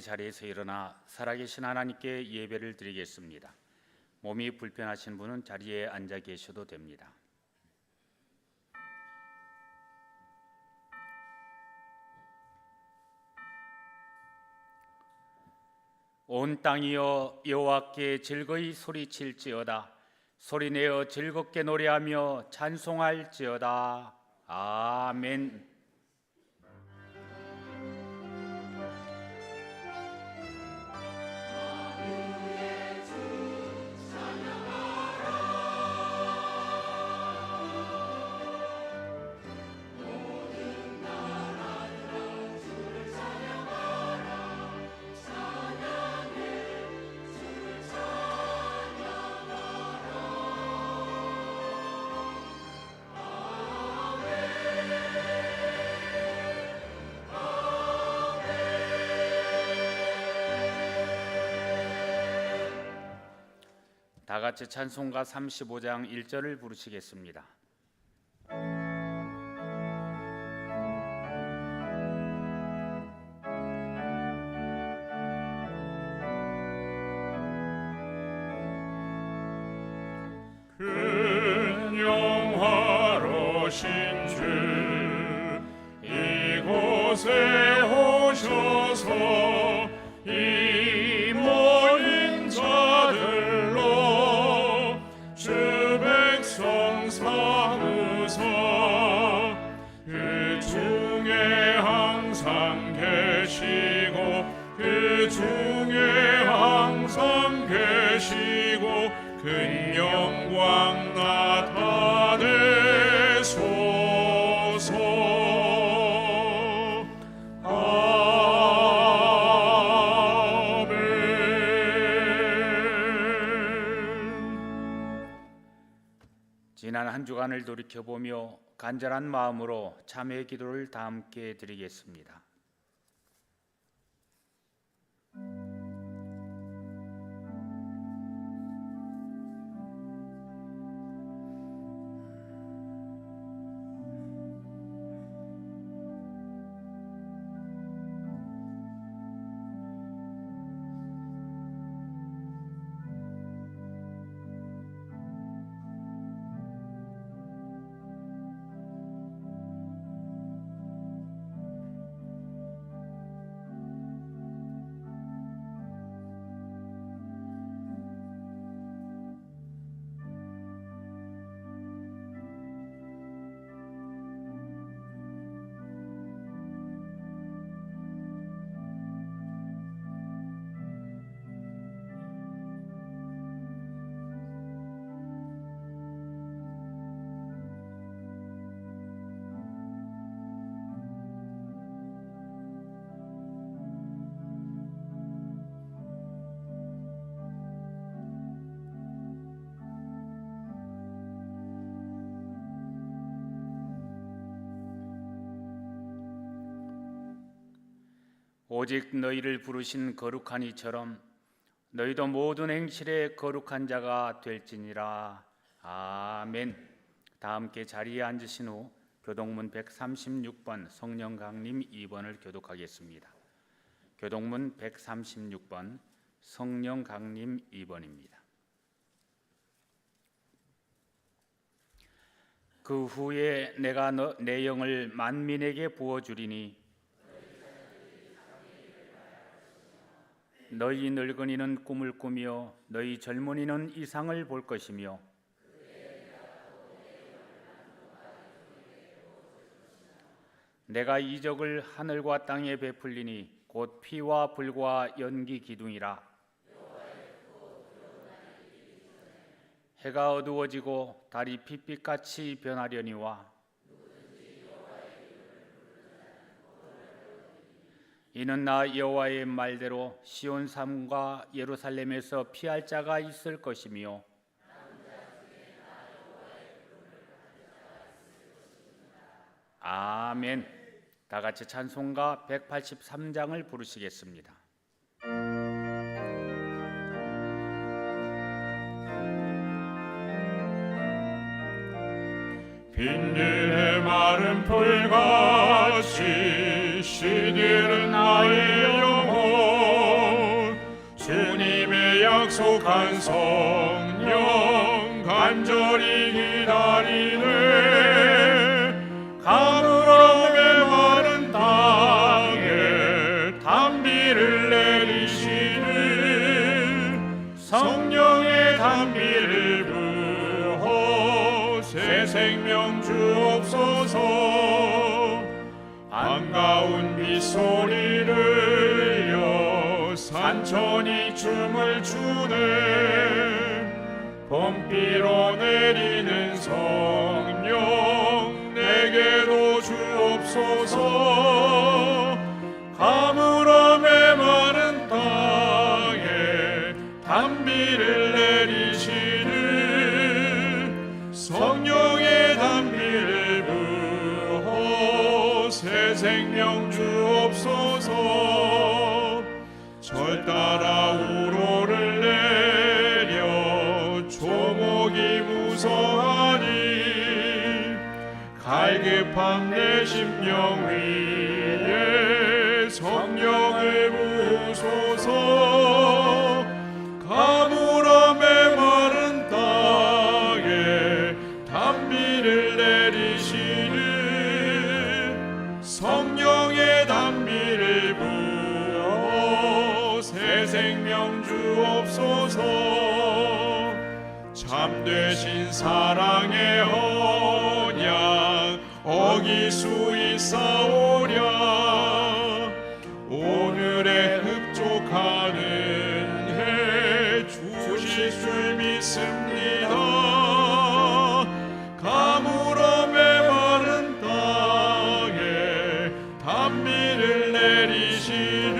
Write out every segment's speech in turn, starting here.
자리에서 일어나 살아계신 하나님께 예배를 드리겠습니다. 몸이 불편하신 분은 자리에 앉아 계셔도 됩니다. 온 땅이여 여호와께 즐거이 소리칠지어다. 소리내어 즐겁게 노래하며 찬송할지어다. 아멘. 다 같이 찬송가 35장 1절을 부르시겠습니다. 근영화로신 주 이곳에 오셔서 이 모인 자들로 주 백성 삼으사 그 중에 항상 계시고 그 중에 항상 계시고 큰 영광 나타내소서. 지난 한 주간을 돌이켜보며 간절한 마음으로 참회 기도를 다 함께 드리겠습니다. 오직 너희를 부르신 거룩한 이처럼 너희도 모든 행실에 거룩한 자가 될지니라. 아멘. 다 함께 자리에 앉으신 후 교동문 136번 성령강림 2번을 교독하겠습니다. 교동문 136번 성령강림 2번입니다. 그 후에 내가 내 영을 만민에게 부어주리니 너희 늙은이는 꿈을 꾸며 너희 젊은이는 이상을 볼 것이며 내가 이적을 하늘과 땅에 베풀리니 곧 피와 불과 연기 기둥이라. 해가 어두워지고 달이 핏빛같이 변하려니와 이는 나 여호와의 말대로 시온 산과 예루살렘에서 피할 자가 있을 것이며 아멘. 다 같이 찬송가 183장을 부르시겠습니다. 빈들의 마른 풀같이 시들은 나의 영혼 약속한 성령 간절히 기다리네. 가물어 메마른 땅에 단비를 내리시는 성령의 단비를 부어 새 생명 주옵소서. 반가운 빗소리를 산천이 춤을 추네. 봄비로 내리는 성령 내게도 주옵소서. 가물어 메마른 땅에 단비를 내리시는 성령의 단비를 부어 새 생명 주옵소서. 절 따라 우로를 내려 조목이 무성하니 갈급한 내 심령 위에 성령을 부으소서. 가물어 메마른 땅에 단비를 내리시는 성령의 단비를 부어 새 생명 주옵소서. 참되신 사랑의 언약 어길 수 있사오랴. 오늘의 흡족한 은혜 주실 줄 믿습니다. 가물어 메마른 땅에 단비를 내리시는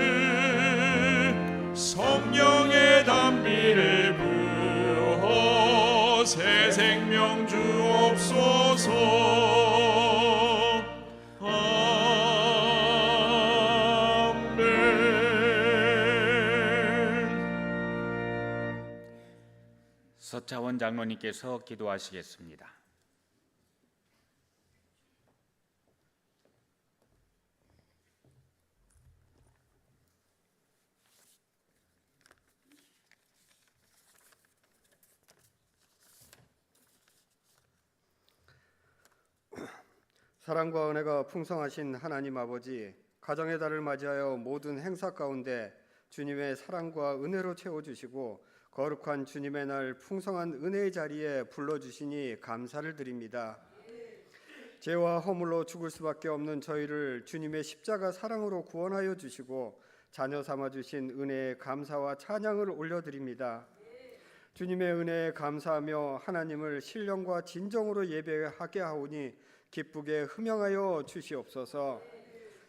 성령의 단비를 부어 새 생명 주옵소서. 서차원 장로님께서 기도하시겠습니다. 사랑과 은혜가 풍성하신 하나님 아버지, 가정의 달을 맞이하여 모든 행사 가운데 주님의 사랑과 은혜로 채워주시고 거룩한 주님의 날 풍성한 은혜의 자리에 불러주시니 감사를 드립니다. 죄와 허물로 죽을 수밖에 없는 저희를 주님의 십자가 사랑으로 구원하여 주시고 자녀 삼아 주신 은혜에 감사와 찬양을 올려드립니다. 주님의 은혜에 감사하며 하나님을 신령과 진정으로 예배하게 하오니 기쁘게 흠양하여 주시옵소서.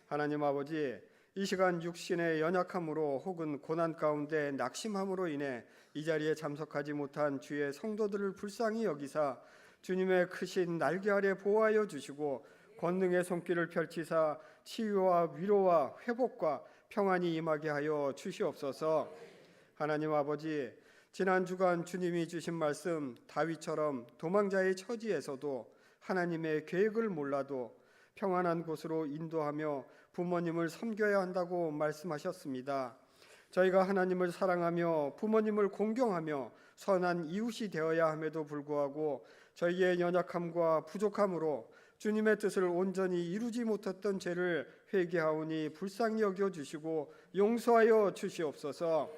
하나님 아버지, 이 시간 육신의 연약함으로 혹은 고난 가운데 낙심함으로 인해 이 자리에 참석하지 못한 주의 성도들을 불쌍히 여기사 주님의 크신 날개 아래 보호하여 주시고 권능의 손길을 펼치사 치유와 위로와 회복과 평안이 임하게 하여 주시옵소서. 하나님 아버지, 지난 주간 주님이 주신 말씀 다윗처럼 도망자의 처지에서도 하나님의 계획을 몰라도 평안한 곳으로 인도하며 부모님을 섬겨야 한다고 말씀하셨습니다. 저희가 하나님을 사랑하며 부모님을 공경하며 선한 이웃이 되어야 함에도 불구하고 저희의 연약함과 부족함으로 주님의 뜻을 온전히 이루지 못했던 죄를 회개하오니 불쌍히 여겨주시고 용서하여 주시옵소서.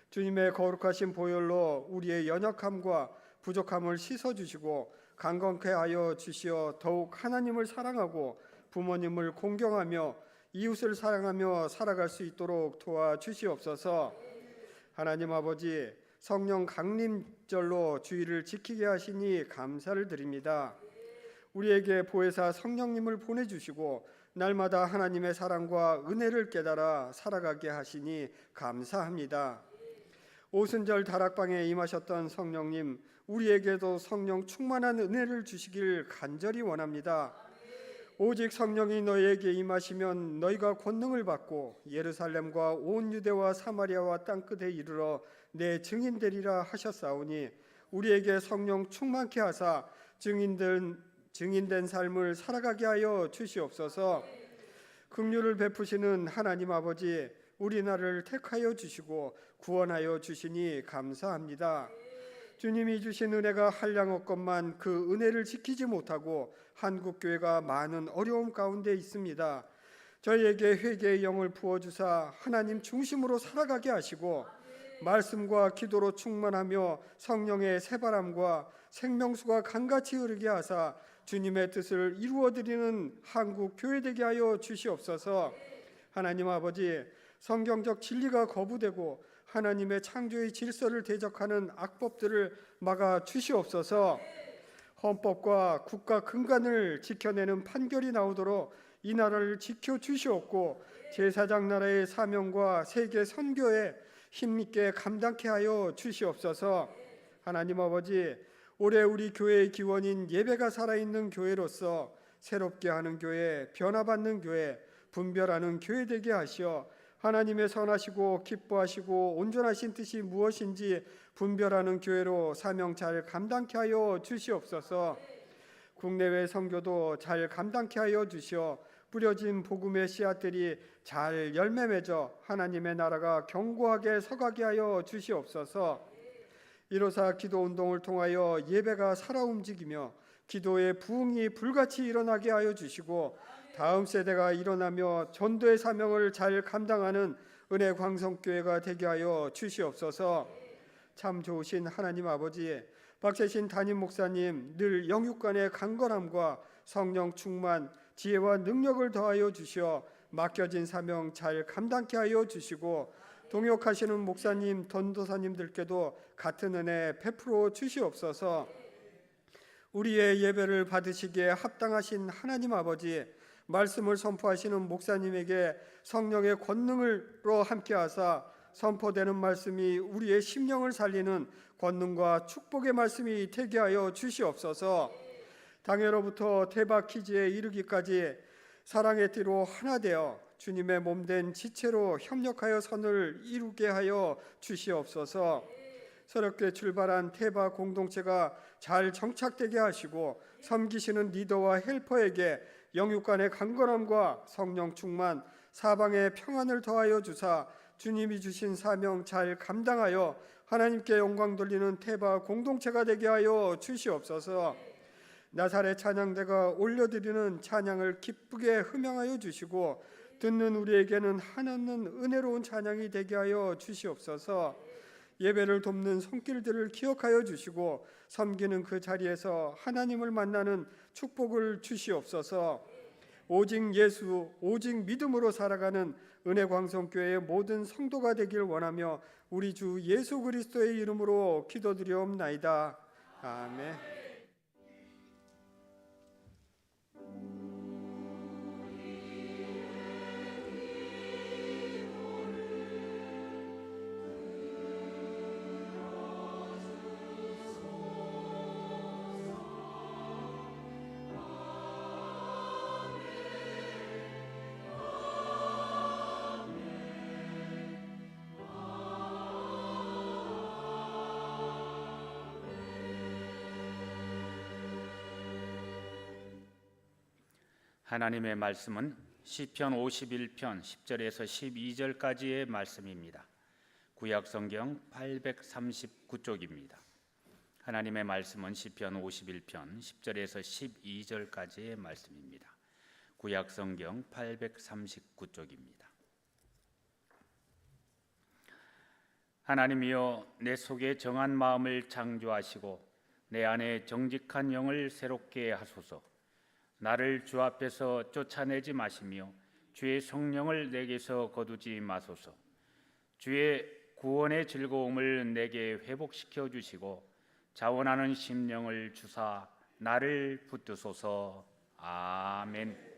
주님의 거룩하신 보혈로 우리의 연약함과 부족함을 씻어주시고 강건케 하여 주시어 더욱 하나님을 사랑하고 부모님을 공경하며 이웃을 사랑하며 살아갈 수 있도록 도와주시옵소서. 하나님 아버지, 성령 강림절로 주의를 지키게 하시니 감사를 드립니다. 우리에게 보혜사 성령님을 보내주시고 날마다 하나님의 사랑과 은혜를 깨달아 살아가게 하시니 감사합니다. 오순절 다락방에 임하셨던 성령님, 우리에게도 성령 충만한 은혜를 주시길 간절히 원합니다. 오직 성령이 너희에게 임하시면 너희가 권능을 받고 예루살렘과 온 유대와 사마리아와 땅끝에 이르러 내 증인 되리라 하셨사오니 우리에게 성령 충만케 하사 증인된 삶을 살아가게 하여 주시옵소서. 긍휼을 베푸시는 하나님 아버지, 우리나라를 택하여 주시고 구원하여 주시니 감사합니다. 주님이 주신 은혜가 한량없건만 그 은혜를 지키지 못하고 한국교회가 많은 어려움 가운데 있습니다. 저희에게 회개의 영을 부어주사 하나님 중심으로 살아가게 하시고 말씀과 기도로 충만하며 성령의 새바람과 생명수가 강같이 흐르게 하사 주님의 뜻을 이루어드리는 한국 교회 되게 하여 주시옵소서. 하나님 아버지, 성경적 진리가 거부되고 하나님의 창조의 질서를 대적하는 악법들을 막아 주시옵소서. 헌법과 국가 근간을 지켜내는 판결이 나오도록 이 나라를 지켜 주시옵고 제사장 나라의 사명과 세계 선교에 힘있게 감당케 하여 주시옵소서. 하나님 아버지, 올해 우리 교회의 기원인 예배가 살아있는 교회로서 새롭게 하는 교회, 변화받는 교회, 분별하는 교회 되게 하시어 하나님의 선하시고 기뻐하시고 온전하신 뜻이 무엇인지 분별하는 교회로 사명 잘 감당케 하여 주시옵소서. 국내외 선교도 잘 감당케 하여 주시어 뿌려진 복음의 씨앗들이 잘 열매 맺어 하나님의 나라가 견고하게 서가게 하여 주시옵소서. 이로사 기도 운동을 통하여 예배가 살아 움직이며 기도의 부흥이 불같이 일어나게 하여 주시고 다음 세대가 일어나며 전도의 사명을 잘 감당하는 은혜 광성교회가 되게 하여 주시옵소서. 참 좋으신 하나님 아버지, 박세신 담임 목사님 늘 영육간의 강건함과 성령 충만, 지혜와 능력을 더하여 주시어 맡겨진 사명 잘 감당케 하여 주시고 동역하시는 목사님, 전도사님들께도 같은 은혜 베풀어 주시옵소서. 우리의 예배를 받으시기에 합당하신 하나님 아버지, 말씀을 선포하시는 목사님에게 성령의 권능으로 함께하사 선포되는 말씀이 우리의 심령을 살리는 권능과 축복의 말씀이 되게 하여 주시옵소서. 당회로부터 대박키즈에 이르기까지 사랑의 띠로 하나 되어 주님의 몸된 지체로 협력하여 선을 이루게 하여 주시옵소서. 새롭게 출발한 태바 공동체가 잘 정착되게 하시고 섬기시는 리더와 헬퍼에게 영육간의 강건함과 성령 충만, 사방의 평안을 더하여 주사 주님이 주신 사명 잘 감당하여 하나님께 영광 돌리는 태바 공동체가 되게 하여 주시옵소서. 나사렛 찬양대가 올려드리는 찬양을 기쁘게 흠양하여 주시고 듣는 우리에게는 한없는 은혜로운 찬양이 되게 하여 주시옵소서. 예배를 돕는 손길들을 기억하여 주시고 섬기는 그 자리에서 하나님을 만나는 축복을 주시옵소서. 오직 예수, 오직 믿음으로 살아가는 은혜광성교회의 모든 성도가 되길 원하며 우리 주 예수 그리스도의 이름으로 기도드리옵나이다. 아멘. 하나님의 말씀은 시편 51편 10절에서 12절까지의 말씀입니다. 구약 성경 839쪽입니다. 하나님의 말씀은 시편 51편 10절에서 12절까지의 말씀입니다. 구약 성경 839쪽입니다. 하나님이여, 내 속에 정한 마음을 창조하시고 내 안에 정직한 영을 새롭게 하소서. 나를 주 앞에서 쫓아내지 마시며 주의 성령을 내게서 거두지 마소서. 주의 구원의 즐거움을 내게 회복시켜 주시고 자원하는 심령을 주사 나를 붙드소서. 아멘.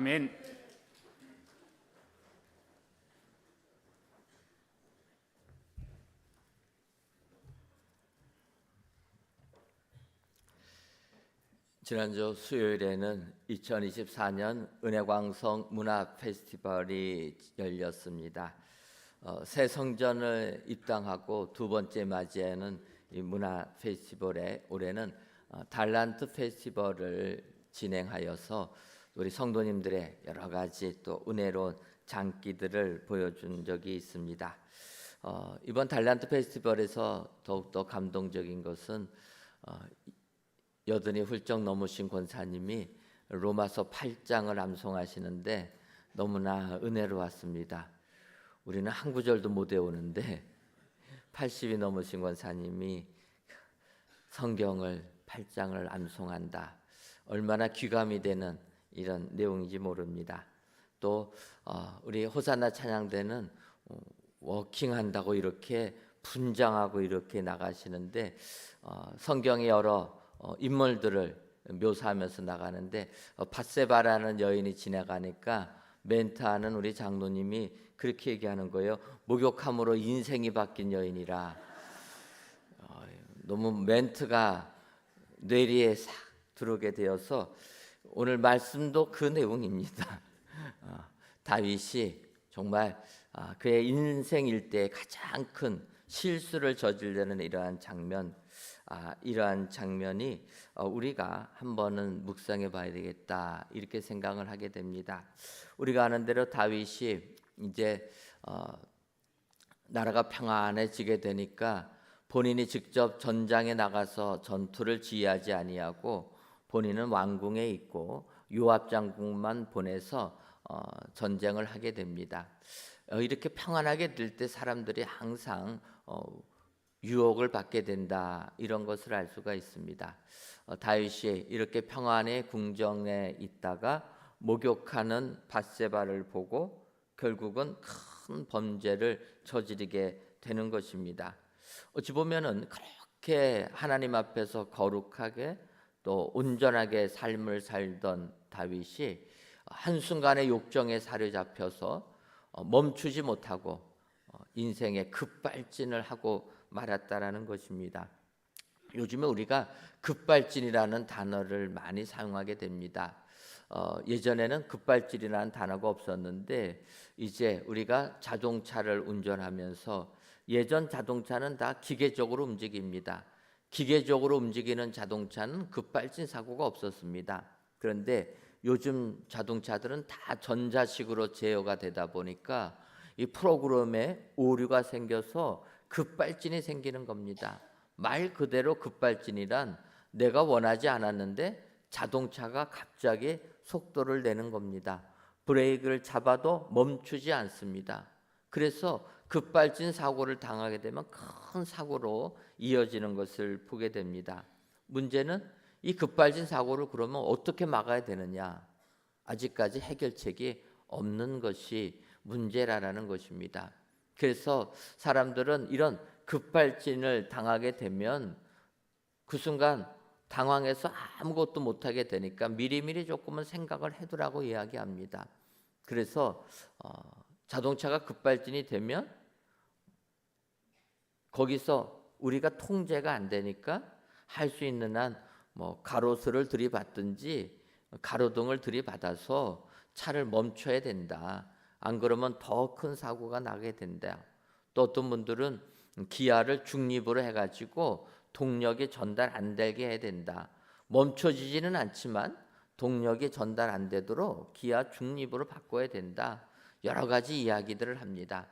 아멘. 지난주 수요일에는 2024년 은혜광성 문화 페스티벌이 열렸습니다. 새 성전을 입당하고 두 번째 맞이하는 이 문화 페스티벌에 올해는 달란트 페스티벌을 진행하여서 우리 성도님들의 여러 가지 또 은혜로운 장기들을 보여준 적이 있습니다. 이번 달란트 페스티벌에서 더욱더 감동적인 것은 여든이 훌쩍 넘으신 권사님이 로마서 8장을 암송하시는데 너무나 은혜로웠습니다. 우리는 한 구절도 못 외우는데 80이 넘으신 권사님이 성경을 8장을 암송한다. 얼마나 귀감이 되는 이런 내용인지 모릅니다. 또 우리 호산나 찬양대는 워킹한다고 이렇게 분장하고 이렇게 나가시는데 성경의 여러 인물들을 묘사하면서 나가는데 밧세바라는 여인이 지나가니까 멘트하는 우리 장로님이 그렇게 얘기하는 거예요. 목욕함으로 인생이 바뀐 여인이라. 너무 멘트가 뇌리에 싹 들어오게 되어서 오늘 말씀도 그 내용입니다. 다윗이 정말 그의 인생 일대에 가장 큰 실수를 저지르는 이러한 장면, 이러한 장면이 우리가 한 번은 묵상해 봐야 되겠다 이렇게 생각을 하게 됩니다. 우리가 아는 대로 다윗이 이제 나라가 평안해지게 되니까 본인이 직접 전장에 나가서 전투를 지휘하지 아니하고 본인은 왕궁에 있고 요압 장군만 보내서 전쟁을 하게 됩니다. 이렇게 평안하게 될 때 사람들이 항상 유혹을 받게 된다 이런 것을 알 수가 있습니다. 다윗이 이렇게 평안의 궁정에 있다가 목욕하는 밧세바를 보고 결국은 큰 범죄를 저지르게 되는 것입니다. 어찌 보면은 그렇게 하나님 앞에서 거룩하게 또 온전하게 삶을 살던 다윗이 한순간에 욕정에 사로잡혀서 멈추지 못하고 인생의 급발진을 하고 말았다라는 것입니다. 요즘에 우리가 급발진이라는 단어를 많이 사용하게 됩니다. 예전에는 급발진이라는 단어가 없었는데 이제 우리가 자동차를 운전하면서 예전 자동차는 다 기계적으로 움직입니다. 기계적으로 움직이는 자동차는 급발진 사고가 없었습니다. 그런데 요즘 자동차들은 다 전자식으로 제어가 되다 보니까 이 프로그램에 오류가 생겨서 급발진이 생기는 겁니다. 말 그대로 급발진이란 내가 원하지 않았는데 자동차가 갑자기 속도를 내는 겁니다. 브레이크를 잡아도 멈추지 않습니다. 그래서 급발진 사고를 당하게 되면 큰 사고로 이어지는 것을 보게 됩니다. 문제는 이 급발진 사고를 그러면 어떻게 막아야 되느냐? 아직까지 해결책이 없는 것이 문제라는 것입니다. 그래서 사람들은 이런 급발진을 당하게 되면 그 순간 당황해서 아무것도 못하게 되니까 미리미리 조금은 생각을 해두라고 이야기합니다. 그래서 자동차가 급발진이 되면 거기서 우리가 통제가 안 되니까 할 수 있는 한 가로수를 들이받든지 가로등을 들이받아서 차를 멈춰야 된다. 안 그러면 더 큰 사고가 나게 된다. 또 어떤 분들은 기아를 중립으로 해가지고 동력이 전달 안 되게 해야 된다. 멈춰지지는 않지만 동력이 전달 안 되도록 기아 중립으로 바꿔야 된다. 여러 가지 이야기들을 합니다.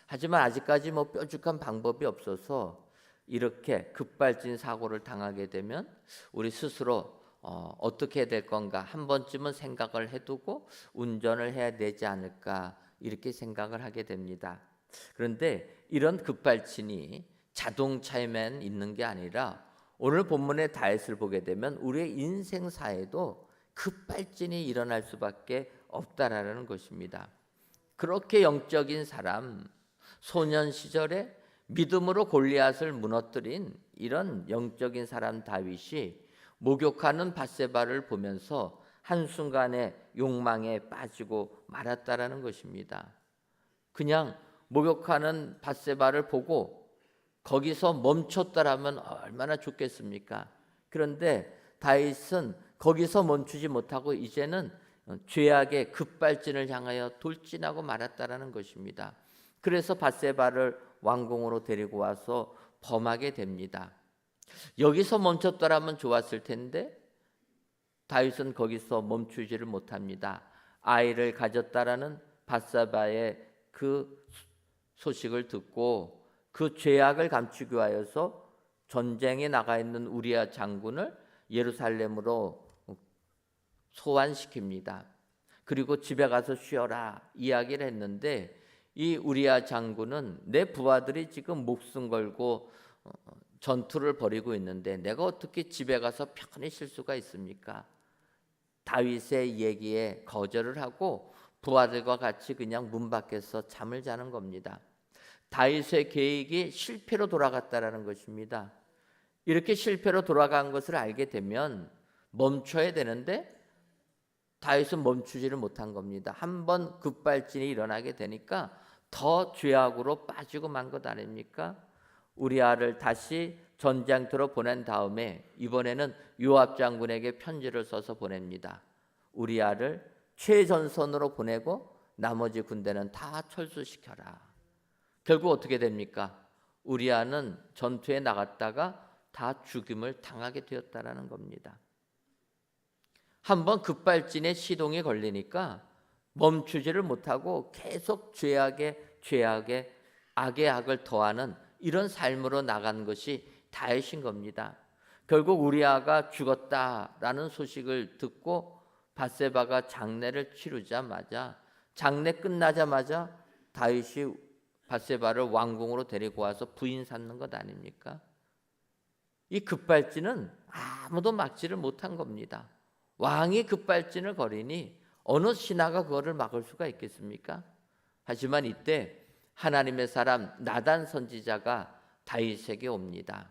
하지만 아직까지 뾰족한 방법이 없어서 이렇게 급발진 사고를 당하게 되면 우리 스스로 어떻게 해야 될 건가 한 번쯤은 생각을 해두고 운전을 해야 되지 않을까 이렇게 생각을 하게 됩니다. 그런데 이런 급발진이 자동차에만 있는 게 아니라 오늘 본문의 다윗을 보게 되면 우리의 인생사에도 급발진이 일어날 수밖에 없다라는 것입니다. 그렇게 영적인 사람, 소년 시절에 믿음으로 골리앗을 무너뜨린 이런 영적인 사람 다윗이 목욕하는 밧세바를 보면서 한순간에 욕망에 빠지고 말았다라는 것입니다. 그냥 목욕하는 밧세바를 보고 거기서 멈췄다라면 얼마나 좋겠습니까? 그런데 다윗은 거기서 멈추지 못하고 이제는 죄악의 급발진을 향하여 돌진하고 말았다라는 것입니다. 그래서 밧세바를 왕궁으로 데리고 와서 범하게 됩니다. 여기서 멈췄더라면 좋았을 텐데 다윗은 거기서 멈추지를 못합니다. 아이를 가졌다라는 밧세바의 그 소식을 듣고 그 죄악을 감추기 위하여서 전쟁에 나가 있는 우리아 장군을 예루살렘으로 소환시킵니다. 그리고 집에 가서 쉬어라 이야기를 했는데 이 우리아 장군은 내 부하들이 지금 목숨 걸고 전투를 벌이고 있는데 내가 어떻게 집에 가서 편히 쉴 수가 있습니까? 다윗의 얘기에 거절을 하고 부하들과 같이 그냥 문 밖에서 잠을 자는 겁니다. 다윗의 계획이 실패로 돌아갔다라는 것입니다. 이렇게 실패로 돌아간 것을 알게 되면 멈춰야 되는데 다윗은 멈추지를 못한 겁니다. 한번 급발진이 일어나게 되니까 더 죄악으로 빠지고 만 것 아닙니까? 우리아를 다시 전장터로 보낸 다음에 이번에는 요압 장군에게 편지를 써서 보냅니다. 우리아를 최전선으로 보내고 나머지 군대는 다 철수시켜라. 결국 어떻게 됩니까? 우리아는 전투에 나갔다가 다 죽임을 당하게 되었다라는 겁니다. 한번 급발진의 시동이 걸리니까 멈추지를 못하고 계속 죄악에 악의 악을 더하는 이런 삶으로 나간 것이 다윗인 겁니다. 결국 우리아가 죽었다라는 소식을 듣고 밧세바가 장례를 치르자마자 장례 끝나자마자 다윗이 밧세바를 왕궁으로 데리고 와서 부인 삼는 것 아닙니까? 이 급발진은 아무도 막지를 못한 겁니다. 왕이 급발진을 거리니 어느 신하가 그거를 막을 수가 있겠습니까? 하지만 이때 하나님의 사람 나단 선지자가 다윗에게 옵니다.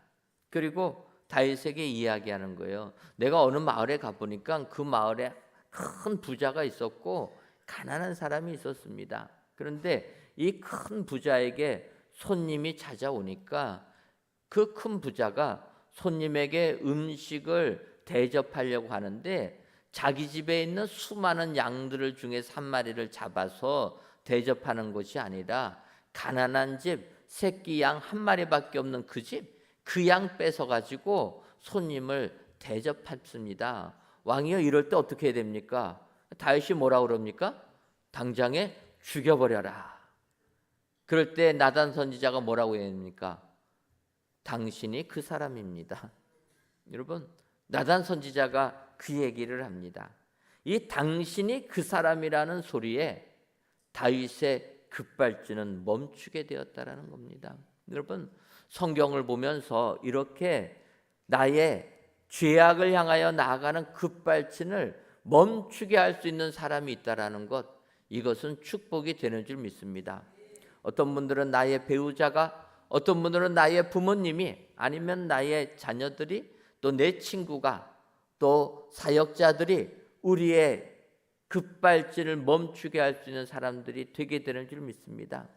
그리고 다윗에게 이야기하는 거예요. 내가 어느 마을에 가보니까 그 마을에 큰 부자가 있었고 가난한 사람이 있었습니다. 그런데 이 큰 부자에게 손님이 찾아오니까 그 큰 부자가 손님에게 음식을 대접하려고 하는데 자기 집에 있는 수많은 양들 중에서 한 마리를 잡아서 대접하는 것이 아니라 가난한 집 새끼 양 한 마리밖에 없는 그 집 그 양 뺏어가지고 손님을 대접했습니다. 왕이요 이럴 때 어떻게 해야 됩니까? 다윗이 뭐라고 그럽니까? 당장에 죽여버려라. 그럴 때 나단 선지자가 뭐라고 해야 됩니까? 당신이 그 사람입니다. 여러분 나단 선지자가 그 얘기를 합니다. 이 당신이 그 사람이라는 소리에 다윗의 급발진은 멈추게 되었다라는 겁니다. 여러분 성경을 보면서 이렇게 나의 죄악을 향하여 나아가는 급발진을 멈추게 할 수 있는 사람이 있다라는 것, 이것은 축복이 되는 줄 믿습니다. 어떤 분들은 나의 배우자가, 어떤 분들은 나의 부모님이, 아니면 나의 자녀들이, 또 내 친구가, 또 사역자들이 우리의 급발진을 멈추게 할 수 있는 사람들이 되게 되는 줄 믿습니다.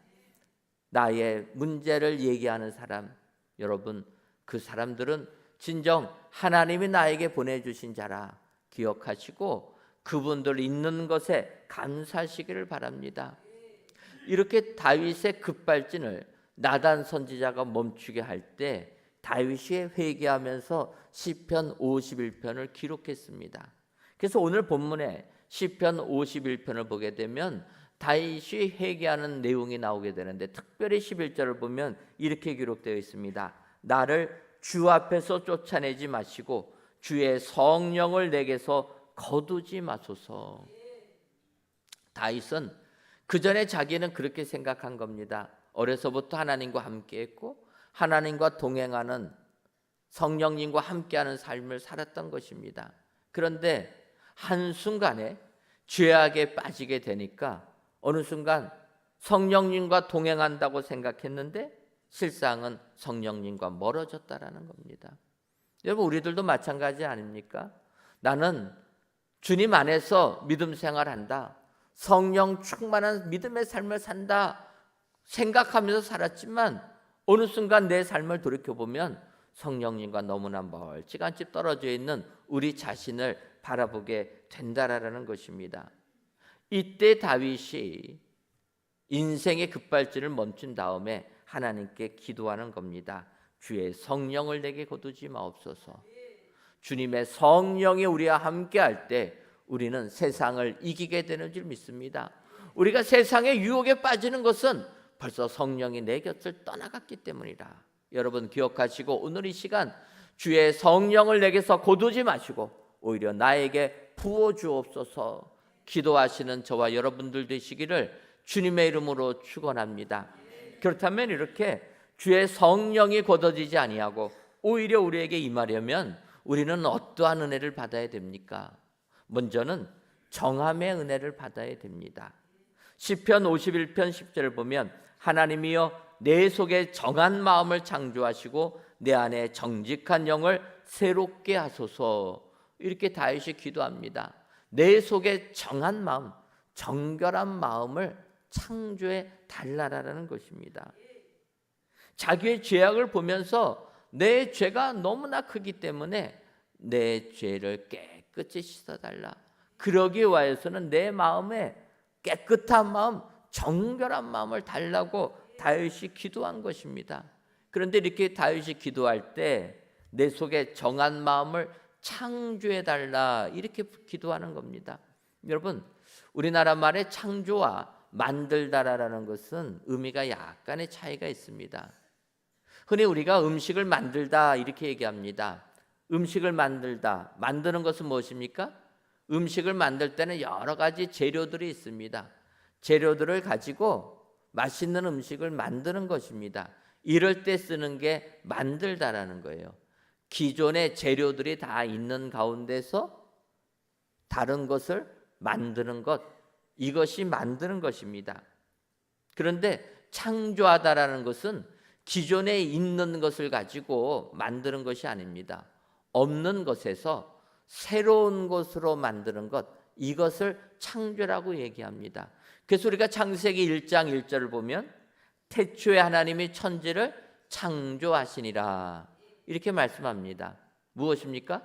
나의 문제를 얘기하는 사람, 여러분 그 사람들은 진정 하나님이 나에게 보내주신 자라 기억하시고 그분들 있는 것에 감사하시기를 바랍니다. 이렇게 다윗의 급발진을 나단 선지자가 멈추게 할 때 다윗이 회개하면서 시편 51편을 기록했습니다. 그래서 오늘 본문에 시편 51편을 보게 되면 다윗이 회개하는 내용이 나오게 되는데 특별히 11절을 보면 이렇게 기록되어 있습니다. 나를 주 앞에서 쫓아내지 마시고 주의 성령을 내게서 거두지 마소서. 다윗은 그 전에 자기는 그렇게 생각한 겁니다. 어려서부터 하나님과 함께했고 하나님과 동행하는 성령님과 함께하는 삶을 살았던 것입니다. 그런데 한순간에 죄악에 빠지게 되니까 어느 순간 성령님과 동행한다고 생각했는데 실상은 성령님과 멀어졌다라는 겁니다. 여러분 우리들도 마찬가지 아닙니까? 나는 주님 안에서 믿음 생활한다, 성령 충만한 믿음의 삶을 산다 생각하면서 살았지만 어느 순간 내 삶을 돌이켜보면 성령님과 너무나 멀찌감치 떨어져 있는 우리 자신을 바라보게 된다라는 것입니다. 이때 다윗이 인생의 급발진을 멈춘 다음에 하나님께 기도하는 겁니다. 주의 성령을 내게 거두지 마옵소서. 주님의 성령이 우리와 함께 할 때 우리는 세상을 이기게 되는 줄 믿습니다. 우리가 세상의 유혹에 빠지는 것은 벌써 성령이 내 곁을 떠나갔기 때문이라. 여러분 기억하시고 오늘 이 시간 주의 성령을 내게서 거두지 마시고 오히려 나에게 부어주옵소서 기도하시는 저와 여러분들 되시기를 주님의 이름으로 축원합니다. 그렇다면 이렇게 주의 성령이 거둬지지 아니하고 오히려 우리에게 임하려면 우리는 어떠한 은혜를 받아야 됩니까? 먼저는 정함의 은혜를 받아야 됩니다. 시편 51편 10절을 보면 하나님이여 내 속에 정한 마음을 창조하시고 내 안에 정직한 영을 새롭게 하소서. 이렇게 다윗이 기도합니다. 내 속에 정한 마음, 정결한 마음을 창조해 달라라는 것입니다. 자기의 죄악을 보면서 내 죄가 너무나 크기 때문에 내 죄를 깨끗이 씻어달라. 그러기 위해서는 내 마음에 깨끗한 마음, 정결한 마음을 달라고 다윗이 기도한 것입니다. 그런데 이렇게 다윗이 기도할 때 내 속에 정한 마음을 창조해 달라 이렇게 기도하는 겁니다. 여러분 우리나라 말의 창조와 만들다라는 것은 의미가 약간의 차이가 있습니다. 흔히 우리가 음식을 만들다 이렇게 얘기합니다. 음식을 만들다, 만드는 것은 무엇입니까? 음식을 만들 때는 여러 가지 재료들이 있습니다. 재료들을 가지고 맛있는 음식을 만드는 것입니다. 이럴 때 쓰는 게 만들다라는 거예요. 기존의 재료들이 다 있는 가운데서 다른 것을 만드는 것, 이것이 만드는 것입니다. 그런데 창조하다라는 것은 기존에 있는 것을 가지고 만드는 것이 아닙니다. 없는 것에서 새로운 것으로 만드는 것, 이것을 창조라고 얘기합니다. 그래서 우리가 창세기 1장 1절을 보면 태초에 하나님이 천지를 창조하시니라 이렇게 말씀합니다. 무엇입니까?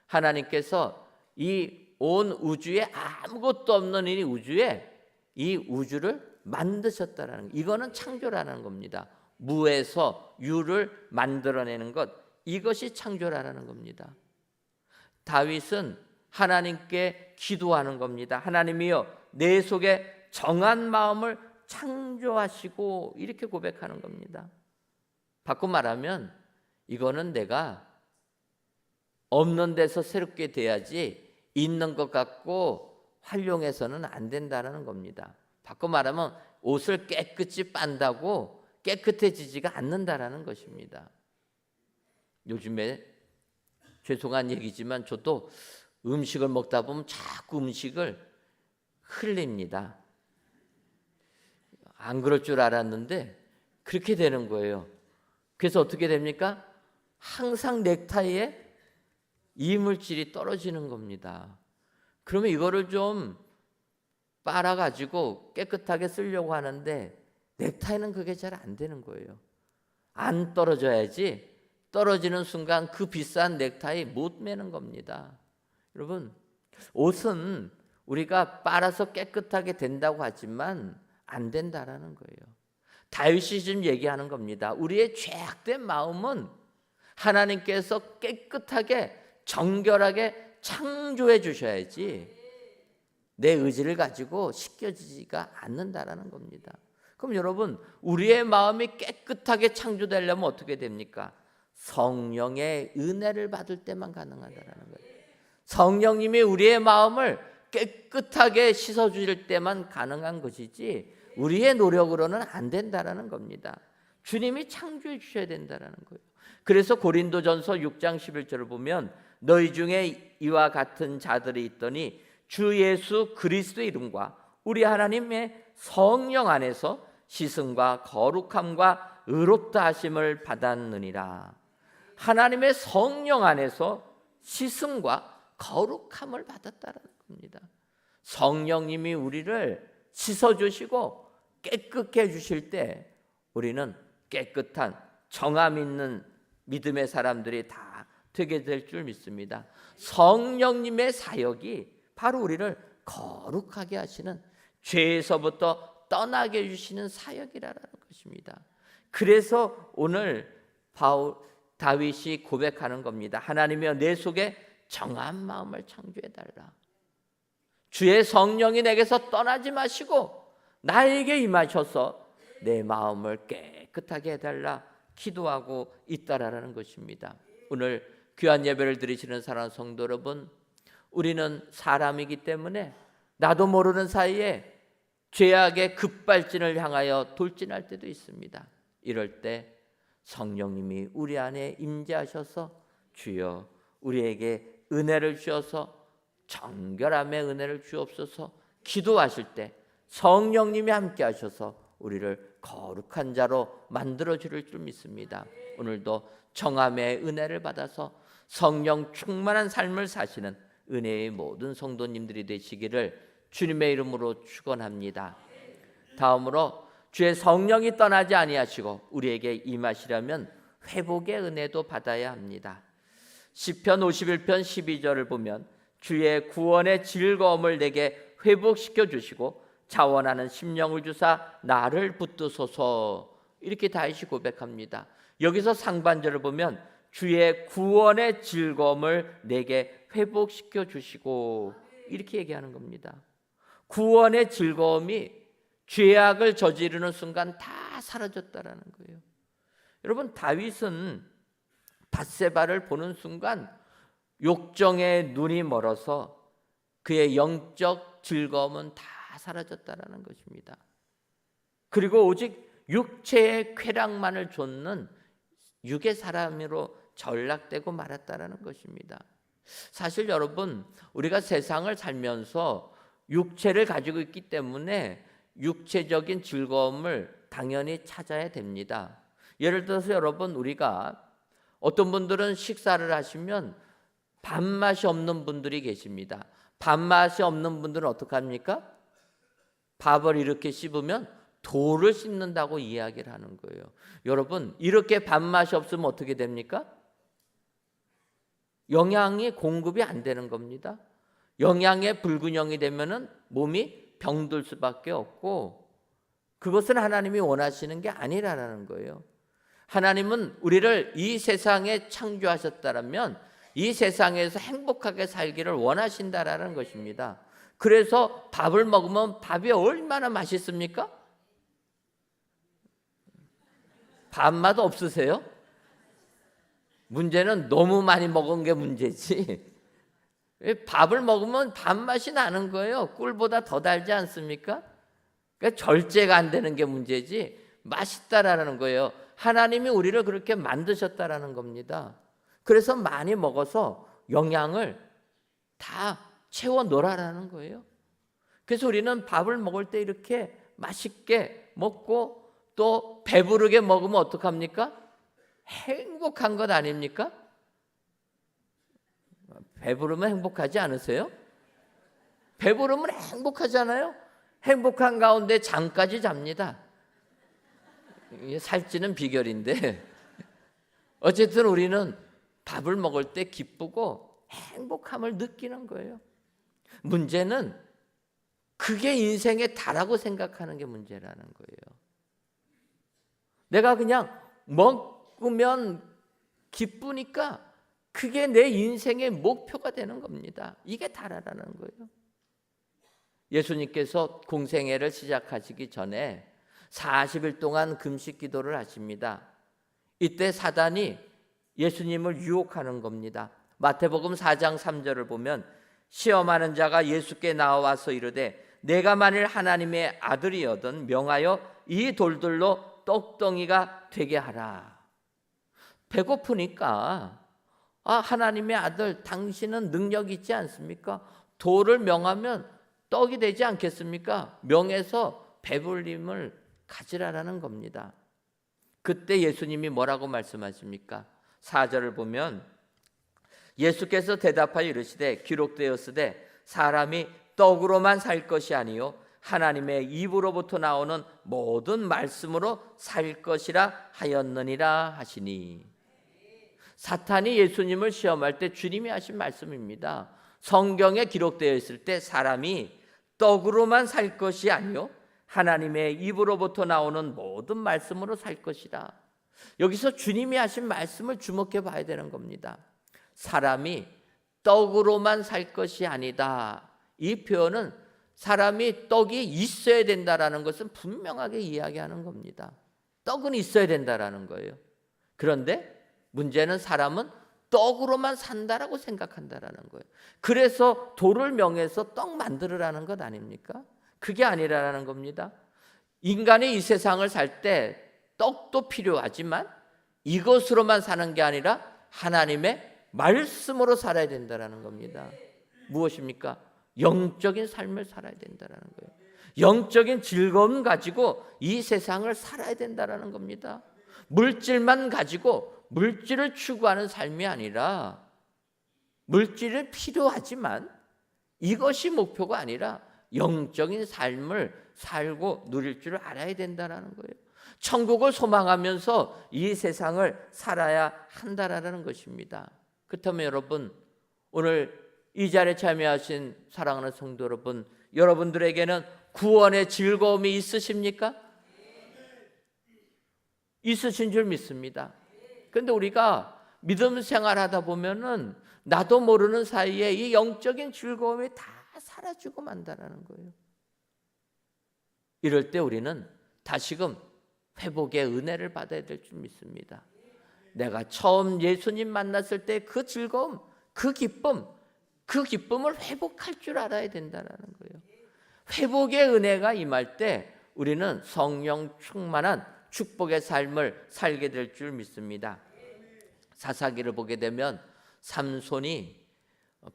하나님께서 이 온 우주에 아무것도 없는 이 우주를 만드셨다라는 것, 이거는 창조라는 겁니다. 무에서 유를 만들어내는 것, 이것이 창조라는 겁니다. 다윗은 하나님께 기도하는 겁니다. 하나님이여 내 속에 정한 마음을 창조하시고 이렇게 고백하는 겁니다. 바꿔 말하면 이거는 내가 없는 데서 새롭게 돼야지 있는 것 갖고 활용해서는 안 된다는 겁니다. 바꿔 말하면 옷을 깨끗이 빤다고 깨끗해지지가 않는다라는 것입니다. 요즘에 죄송한 얘기지만 저도 음식을 먹다 보면 자꾸 음식을 흘립니다. 안 그럴 줄 알았는데 그렇게 되는 거예요. 그래서 어떻게 됩니까? 항상 넥타이에 이물질이 떨어지는 겁니다. 그러면 이거를 좀 빨아가지고 깨끗하게 쓰려고 하는데 넥타이는 그게 잘 안 되는 거예요. 안 떨어져야지 떨어지는 순간 그 비싼 넥타이 못 매는 겁니다. 여러분 옷은 우리가 빨아서 깨끗하게 된다고 하지만 안 된다라는 거예요. 다윗이 지금 얘기하는 겁니다. 우리의 죄악된 마음은 하나님께서 깨끗하게 정결하게 창조해 주셔야지 내 의지를 가지고 씻겨지지가 않는다라는 겁니다. 그럼 여러분 우리의 마음이 깨끗하게 창조되려면 어떻게 됩니까? 성령의 은혜를 받을 때만 가능하다라는 거예요. 성령님이 우리의 마음을 깨끗하게 씻어주실 때만 가능한 것이지 우리의 노력으로는 안 된다라는 겁니다. 주님이 창조해 주셔야 된다라는 거예요. 그래서 고린도전서 6장 11절을 보면 너희 중에 이와 같은 자들이 있더니 주 예수 그리스도의 이름과 우리 하나님의 성령 안에서 씻음과 거룩함과 의롭다 하심을 받았느니라. 하나님의 성령 안에서 씻음과 거룩함을 받았다라는 겁니다. 생각합니다. 성령님이 우리를 씻어주시고 깨끗게 해주실 때 우리는 깨끗한 정함 있는 믿음의 사람들이 다 되게 될 줄 믿습니다. 성령님의 사역이 바로 우리를 거룩하게 하시는, 죄에서부터 떠나게 해주시는 사역이라는 것입니다. 그래서 오늘 다윗이 고백하는 겁니다. 하나님이여, 내 속에 정한 마음을 창조해달라. 주의 성령이 내게서 떠나지 마시고 나에게 임하셔서 내 마음을 깨끗하게 해달라 기도하고 있다라는 것입니다. 오늘 귀한 예배를 드리시는 사랑하는 성도 여러분, 우리는 사람이기 때문에 나도 모르는 사이에 죄악의 급발진을 향하여 돌진할 때도 있습니다. 이럴 때 성령님이 우리 안에 임재하셔서 주여 우리에게 은혜를 주셔서 정결함의 은혜를 주옵소서 기도하실 때 성령님이 함께 하셔서 우리를 거룩한 자로 만들어 주실 줄 믿습니다. 오늘도 정함의 은혜를 받아서 성령 충만한 삶을 사시는 은혜의 모든 성도님들이 되시기를 주님의 이름으로 축원합니다. 다음으로 주의 성령이 떠나지 아니하시고 우리에게 임하시려면 회복의 은혜도 받아야 합니다. 시편 51편 12절을 보면 주의 구원의 즐거움을 내게 회복시켜 주시고 자원하는 심령을 주사 나를 붙드소서, 이렇게 다윗이 고백합니다. 여기서 상반절을 보면 주의 구원의 즐거움을 내게 회복시켜 주시고, 이렇게 얘기하는 겁니다. 구원의 즐거움이 죄악을 저지르는 순간 다 사라졌다라는 거예요. 여러분, 다윗은 밧세바를 보는 순간 욕정에 눈이 멀어서 그의 영적 즐거움은 다 사라졌다라는 것입니다. 그리고 오직 육체의 쾌락만을 좇는 육의 사람으로 전락되고 말았다라는 것입니다. 사실 여러분, 우리가 세상을 살면서 육체를 가지고 있기 때문에 육체적인 즐거움을 당연히 찾아야 됩니다. 예를 들어서 여러분, 우리가 어떤 분들은 식사를 하시면 밥맛이 없는 분들이 계십니다. 밥맛이 없는 분들은 어떻게 합니까? 밥을 이렇게 씹으면 돌을 씹는다고 이야기를 하는 거예요. 여러분, 이렇게 밥맛이 없으면 어떻게 됩니까? 영양이 공급이 안 되는 겁니다. 영양의 불균형이 되면은 몸이 병들 수밖에 없고, 그것은 하나님이 원하시는 게 아니라는 거예요. 하나님은 우리를 이 세상에 창조하셨다면 이 세상에서 행복하게 살기를 원하신다라는 것입니다. 그래서 밥을 먹으면 밥이 얼마나 맛있습니까? 밥맛 없으세요? 문제는 너무 많이 먹은 게 문제지. 밥을 먹으면 밥맛이 나는 거예요. 꿀보다 더 달지 않습니까? 그러니까 절제가 안 되는 게 문제지 맛있다라는 거예요. 하나님이 우리를 그렇게 만드셨다라는 겁니다. 그래서 많이 먹어서 영양을 다 채워 놓으라는 거예요. 그래서 우리는 밥을 먹을 때 이렇게 맛있게 먹고 또 배부르게 먹으면 어떡합니까? 행복한 것 아닙니까? 배부르면 행복하지 않으세요? 배부르면 행복하잖아요. 행복한 가운데 잠까지 잡니다. 이게 살찌는 비결인데 어쨌든 우리는 밥을 먹을 때 기쁘고 행복함을 느끼는 거예요. 문제는 그게 인생의 다라고 생각하는 게 문제라는 거예요. 내가 그냥 먹으면 기쁘니까 그게 내 인생의 목표가 되는 겁니다. 이게 다라라는 거예요. 예수님께서 공생애를 시작하시기 전에 40일 동안 금식 기도를 하십니다. 이때 사단이 예수님을 유혹하는 겁니다. 마태복음 4장 3절을 보면 시험하는 자가 예수께 나와서 이르되 내가 만일 하나님의 아들이거든 명하여 이 돌들로 떡덩이가 되게 하라. 배고프니까 하나님의 아들 당신은 능력 있지 않습니까? 돌을 명하면 떡이 되지 않겠습니까? 명해서 배불림을 가지라라는 겁니다. 그때 예수님이 뭐라고 말씀하십니까? 4절을 보면 예수께서 대답하여 이르시되 기록되었으되 사람이 떡으로만 살 것이 아니요 하나님의 입으로부터 나오는 모든 말씀으로 살 것이라 하였느니라 하시니. 사탄이 예수님을 시험할 때 주님이 하신 말씀입니다. 성경에 기록되어 있을 때 사람이 떡으로만 살 것이 아니요 하나님의 입으로부터 나오는 모든 말씀으로 살 것이라. 여기서 주님이 하신 말씀을 주목해 봐야 되는 겁니다. 사람이 떡으로만 살 것이 아니다. 이 표현은 사람이 떡이 있어야 된다라는 것은 분명하게 이야기하는 겁니다. 떡은 있어야 된다라는 거예요. 그런데 문제는 사람은 떡으로만 산다라고 생각한다라는 거예요. 그래서 돌을 명해서 떡 만들으라는 것 아닙니까? 그게 아니라는 겁니다. 인간이 이 세상을 살 때 떡도 필요하지만 이것으로만 사는 게 아니라 하나님의 말씀으로 살아야 된다라는 겁니다. 무엇입니까? 영적인 삶을 살아야 된다라는 거예요. 영적인 즐거움 가지고 이 세상을 살아야 된다라는 겁니다. 물질만 가지고 물질을 추구하는 삶이 아니라, 물질은 필요하지만 이것이 목표가 아니라 영적인 삶을 살고 누릴 줄 알아야 된다라는 거예요. 천국을 소망하면서 이 세상을 살아야 한다라는 것입니다. 그렇다면 여러분, 오늘 이 자리에 참여하신 사랑하는 성도 여러분, 여러분들에게는 구원의 즐거움이 있으십니까? 있으신 줄 믿습니다. 그런데 우리가 믿음 생활하다 보면은 나도 모르는 사이에 이 영적인 즐거움이 다 사라지고 만다라는 거예요. 이럴 때 우리는 다시금 회복의 은혜를 받아야 될 줄 믿습니다. 내가 처음 예수님 만났을 때 그 즐거움, 그 기쁨을 회복할 줄 알아야 된다는 거예요. 회복의 은혜가 임할 때 우리는 성령 충만한 축복의 삶을 살게 될 줄 믿습니다. 사사기를 보게 되면 삼손이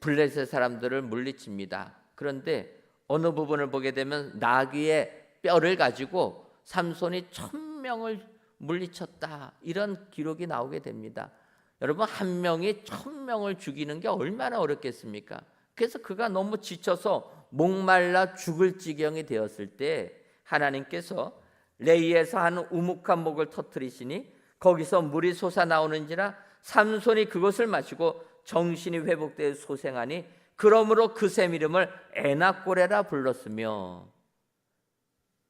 블레셋 사람들을 물리칩니다. 그런데 어느 부분을 보게 되면 나귀의 뼈를 가지고 삼손이 1000명을 물리쳤다, 이런 기록이 나오게 됩니다. 여러분, 한 명이 1000명을 죽이는 게 얼마나 어렵겠습니까? 그래서 그가 너무 지쳐서 목말라 죽을 지경이 되었을 때 하나님께서 레이에서 한 우묵한 목을 터뜨리시니 거기서 물이 솟아나오는지라 삼손이 그것을 마시고 정신이 회복되어 소생하니 그러므로 그 샘 이름을 에낙고레라 불렀으며.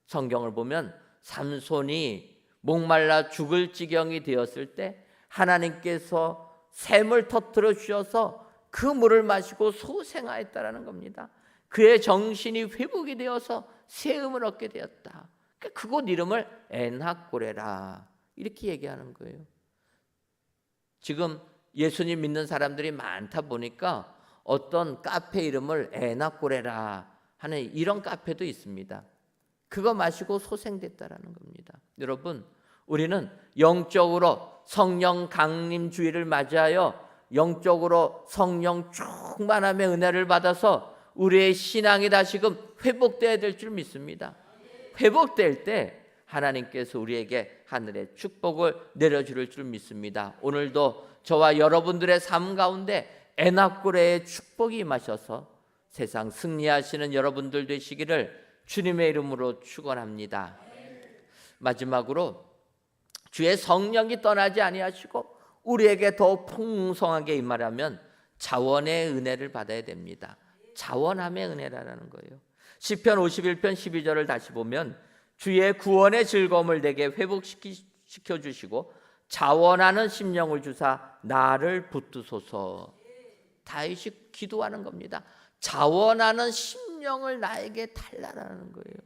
성경을 보면 삼손이 목말라 죽을 지경이 되었을 때 하나님께서 샘을 터뜨려 주셔서 그 물을 마시고 소생하였다라는 겁니다. 그의 정신이 회복이 되어서 세음을 얻게 되었다. 그곳 이름을 에낙고레라 이렇게 얘기하는 거예요. 지금 예수님 믿는 사람들이 많다 보니까 어떤 카페 이름을 에낙고레라 하는 이런 카페도 있습니다. 그거 마시고 소생됐다라는 겁니다. 여러분, 우리는 영적으로 성령 강림 주의를 맞이하여 영적으로 성령 충만함의 은혜를 받아서 우리의 신앙이 다시금 회복되어야 될 줄 믿습니다. 회복될 때 하나님께서 우리에게 하늘의 축복을 내려줄 줄 믿습니다. 오늘도 저와 여러분들의 삶 가운데 에낙고레의 축복이 임하셔서 세상 승리하시는 여러분들 되시기를 주님의 이름으로 축원합니다. 마지막으로 주의 성령이 떠나지 아니하시고 우리에게 더 풍성하게 임하려면 자원의 은혜를 받아야 됩니다. 자원함의 은혜라는 거예요. 시편 51편 12절을 다시 보면 주의 구원의 즐거움을 내게 회복시켜 주시고 자원하는 심령을 주사 나를 붙드소서. 다윗이 기도하는 겁니다. 자원하는 심령을 나에게 달라라는 거예요.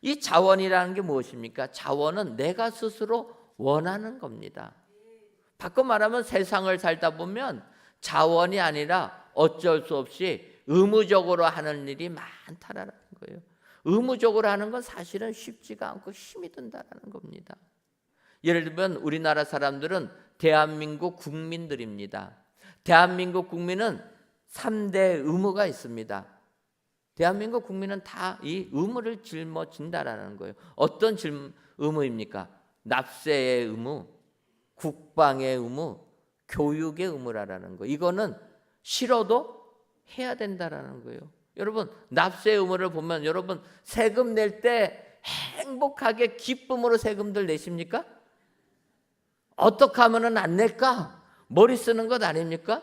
이 자원이라는 게 무엇입니까? 자원은 내가 스스로 원하는 겁니다. 바꿔 말하면 세상을 살다 보면 자원이 아니라 어쩔 수 없이 의무적으로 하는 일이 많다라는 거예요. 의무적으로 하는 건 사실은 쉽지가 않고 힘이 든다라는 겁니다. 예를 들면 우리나라 사람들은 대한민국 국민들입니다. 대한민국 국민은 3대 의무가 있습니다. 대한민국 국민은 다 이 의무를 짊어진다라는 거예요. 어떤 의무입니까? 납세의 의무, 국방의 의무, 교육의 의무라는 거. 이거는 싫어도 해야 된다라는 거예요. 여러분, 납세 의무를 보면 여러분 세금 낼 때 행복하게 기쁨으로 세금들 내십니까? 어떻게 하면은 안 낼까? 머리 쓰는 것 아닙니까?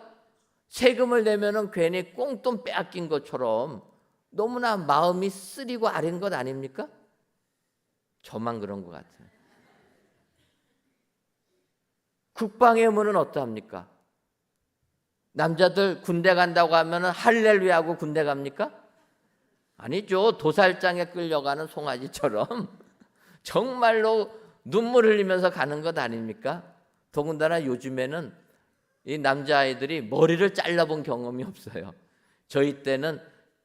세금을 내면은 괜히 꽁돈 빼앗긴 것처럼 너무나 마음이 쓰리고 아린 것 아닙니까? 저만 그런 것 같아요. 국방의 의무는 어떠합니까? 남자들 군대 간다고 하면은 할렐루야 하고 군대 갑니까? 아니죠. 도살장에 끌려가는 송아지처럼 정말로 눈물 흘리면서 가는 것 아닙니까? 더군다나 요즘에는 이 남자아이들이 머리를 잘라본 경험이 없어요. 저희 때는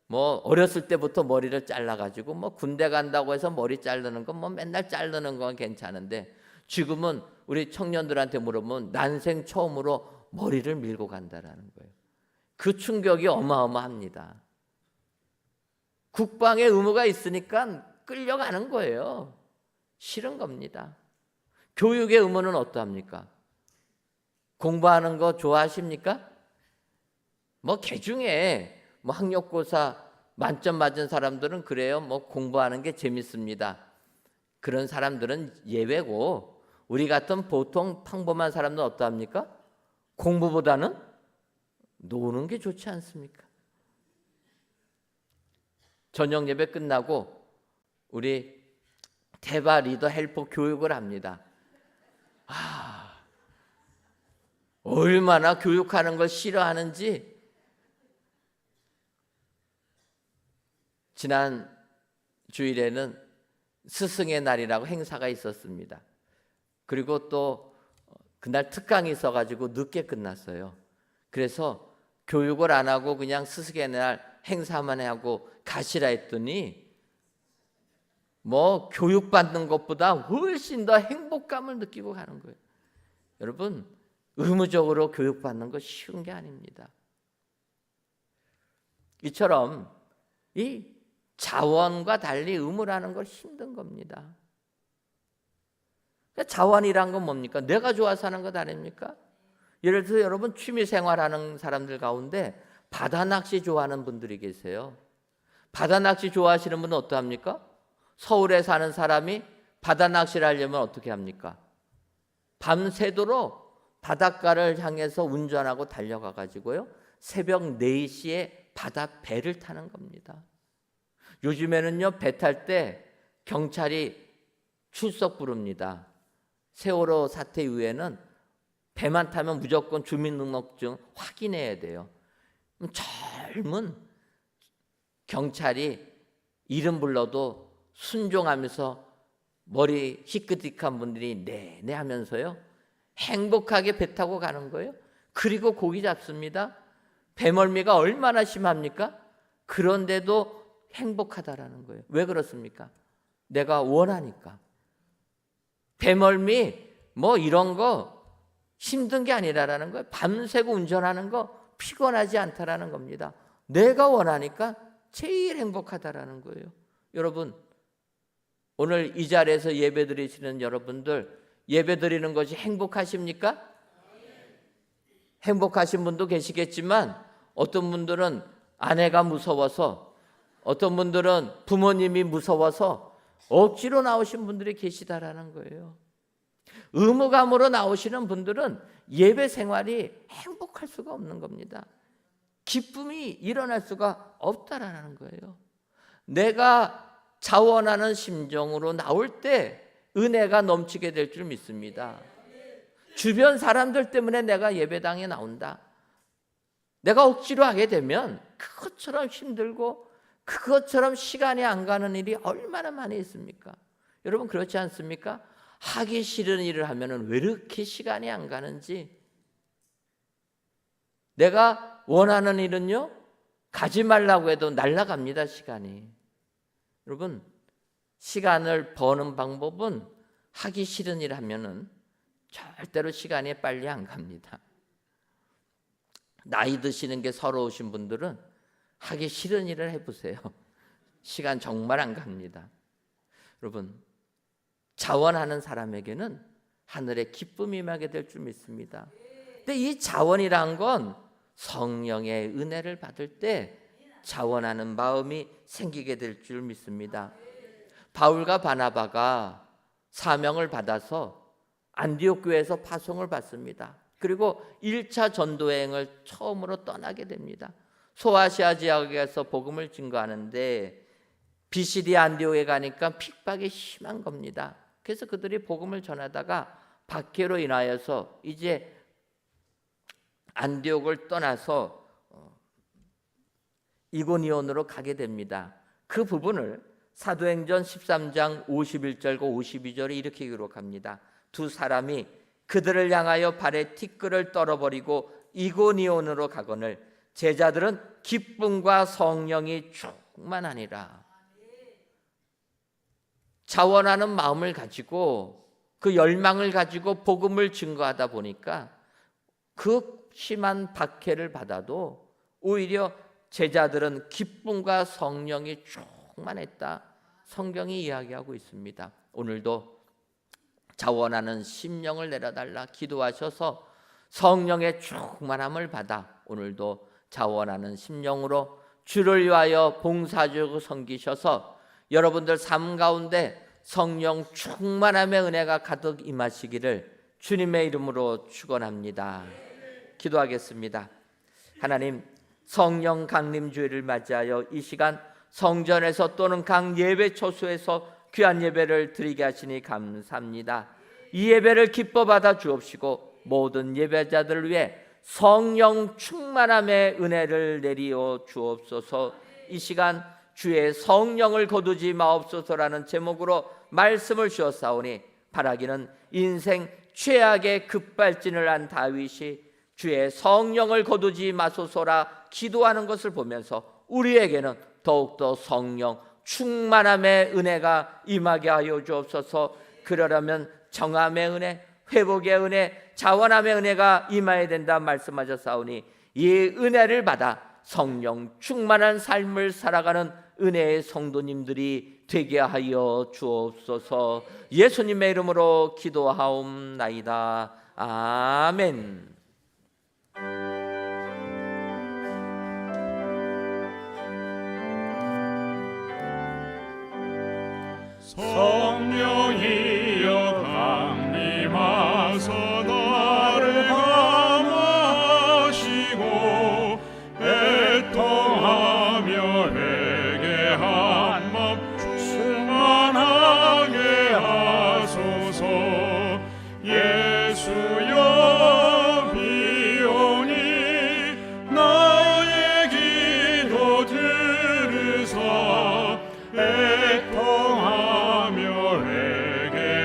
뭐 어렸을 때부터 머리를 잘라가지고 뭐 군대 간다고 해서 머리 자르는 건 뭐 맨날 자르는 건 괜찮은데 지금은 우리 청년들한테 물어보면 난생 처음으로 머리를 밀고 간다라는 거예요. 그 충격이 어마어마합니다. 국방의 의무가 있으니까 끌려가는 거예요. 싫은 겁니다. 교육의 의무는 어떠합니까? 공부하는 거 좋아하십니까? 뭐 개중에 뭐 학력고사 만점 맞은 사람들은 그래요. 뭐 공부하는 게 재밌습니다. 그런 사람들은 예외고 우리 같은 보통 평범한 사람들은 어떠합니까? 공부보다는 노는 게 좋지 않습니까? 저녁 예배 끝나고 우리 대바 리더 헬퍼 교육을 합니다. 얼마나 교육하는 걸 싫어하는지. 지난 주일에는 스승의 날이라고 행사가 있었습니다. 그리고 또 그날 특강이 있어가지고 늦게 끝났어요. 그래서 교육을 안 하고 그냥 스승의 날 행사만 하고 가시라 했더니 뭐 교육받는 것보다 훨씬 더 행복감을 느끼고 가는 거예요. 여러분, 의무적으로 교육받는 거 쉬운 게 아닙니다. 이처럼 이 자원과 달리 의무라는 걸 힘든 겁니다. 자원이란 건 뭡니까? 내가 좋아서 하는 것 아닙니까? 예를 들어서 여러분 취미 생활하는 사람들 가운데 바다 낚시 좋아하는 분들이 계세요. 바다 낚시 좋아하시는 분은 어떠합니까? 서울에 사는 사람이 바다 낚시를 하려면 어떻게 합니까? 밤새도록 바닷가를 향해서 운전하고 달려가 가지고요. 새벽 4시에 바다 배를 타는 겁니다. 요즘에는요, 배 탈 때 경찰이 출석 부릅니다. 세월호 사태 이후에는 배만 타면 무조건 주민등록증 확인해야 돼요. 젊은 경찰이 이름 불러도 순종하면서 머리 희끗희끗한 분들이 네네 하면서요, 행복하게 배 타고 가는 거예요. 그리고 고기 잡습니다. 배멀미가 얼마나 심합니까? 그런데도 행복하다라는 거예요. 왜 그렇습니까? 내가 원하니까. 배멀미 뭐 이런 거 힘든 게 아니라는 거예요. 밤새고 운전하는 거 피곤하지 않다라는 겁니다. 내가 원하니까 제일 행복하다라는 거예요. 여러분, 오늘 이 자리에서 예배 드리시는 여러분들, 예배 드리는 것이 행복하십니까? 행복하신 분도 계시겠지만 어떤 분들은 아내가 무서워서, 어떤 분들은 부모님이 무서워서 억지로 나오신 분들이 계시다라는 거예요. 의무감으로 나오시는 분들은 예배 생활이 행복할 수가 없는 겁니다. 기쁨이 일어날 수가 없다라는 거예요. 내가 자원하는 심정으로 나올 때 은혜가 넘치게 될 줄 믿습니다. 주변 사람들 때문에 내가 예배당에 나온다. 내가 억지로 하게 되면 그것처럼 힘들고 그것처럼 시간이 안 가는 일이 얼마나 많이 있습니까? 여러분, 그렇지 않습니까? 하기 싫은 일을 하면 왜 이렇게 시간이 안 가는지. 내가 원하는 일은요, 가지 말라고 해도 날아갑니다, 시간이. 여러분, 시간을 버는 방법은 하기 싫은 일 하면은 절대로 시간이 빨리 안 갑니다. 나이 드시는 게 서러우신 분들은 하기 싫은 일을 해보세요. 시간 정말 안 갑니다. 여러분, 자원하는 사람에게는 하늘의 기쁨이 임하게 될 줄 믿습니다. 근데 이 자원이란 건 성령의 은혜를 받을 때 자원하는 마음이 생기게 될 줄 믿습니다. 바울과 바나바가 사명을 받아서 안디옥 교회에서 파송을 받습니다. 그리고 1차 전도여행을 처음으로 떠나게 됩니다. 소아시아 지역에서 복음을 증거하는데 비시디 안디옥에 가니까 핍박이 심한 겁니다. 그래서 그들이 복음을 전하다가 박해로 인하여서 이제 안디옥을 떠나서 이고니온으로 가게 됩니다. 그 부분을 사도행전 13장 51절과 52절에 이렇게 기록합니다. 두 사람이 그들을 향하여 발에 티끌을 떨어버리고 이고니온으로 가거늘 제자들은 기쁨과 성령이 충만하니라. 자원하는 마음을 가지고 그 열망을 가지고 복음을 증거하다 보니까 그 심한 박해를 받아도 오히려 제자들은 기쁨과 성령이 충만했다. 성경이 이야기하고 있습니다. 오늘도 자원하는 심령을 내려달라 기도하셔서 성령의 충만함을 받아 오늘도 자원하는 심령으로 주를 위하여 봉사하고 섬기셔서 여러분들 삶 가운데 성령 충만함의 은혜가 가득 임하시기를 주님의 이름으로 축원합니다. 기도하겠습니다. 하나님, 성령 강림 주일을 맞이하여 이 시간 성전에서 또는 각 예배 초소에서 귀한 예배를 드리게 하시니 감사합니다. 이 예배를 기뻐 받아 주옵시고 모든 예배자들을 위해 성령 충만함의 은혜를 내리어 주옵소서. 이 시간 주의 성령을 거두지 마옵소서라는 제목으로 말씀을 주었사오니 바라기는 인생 최악의 급발진을 한 다윗이 주의 성령을 거두지 마소서라 기도하는 것을 보면서 우리에게는 더욱더 성령 충만함의 은혜가 임하게 하여 주옵소서. 그러려면 정함의 은혜, 회복의 은혜, 자원함의 은혜가 임해야 된다 말씀하셨사오니 이 은혜를 받아 성령 충만한 삶을 살아가는 은혜의 성도님들이 되게 하여 주옵소서. 예수님의 이름으로 기도하옵나이다. 아멘. 성령이여 강림하사 나를 감하시고 애통하며 회개한 맘 충만하게 하소서. 예수여 비오니 나의 기도 들으사 애통하며 회개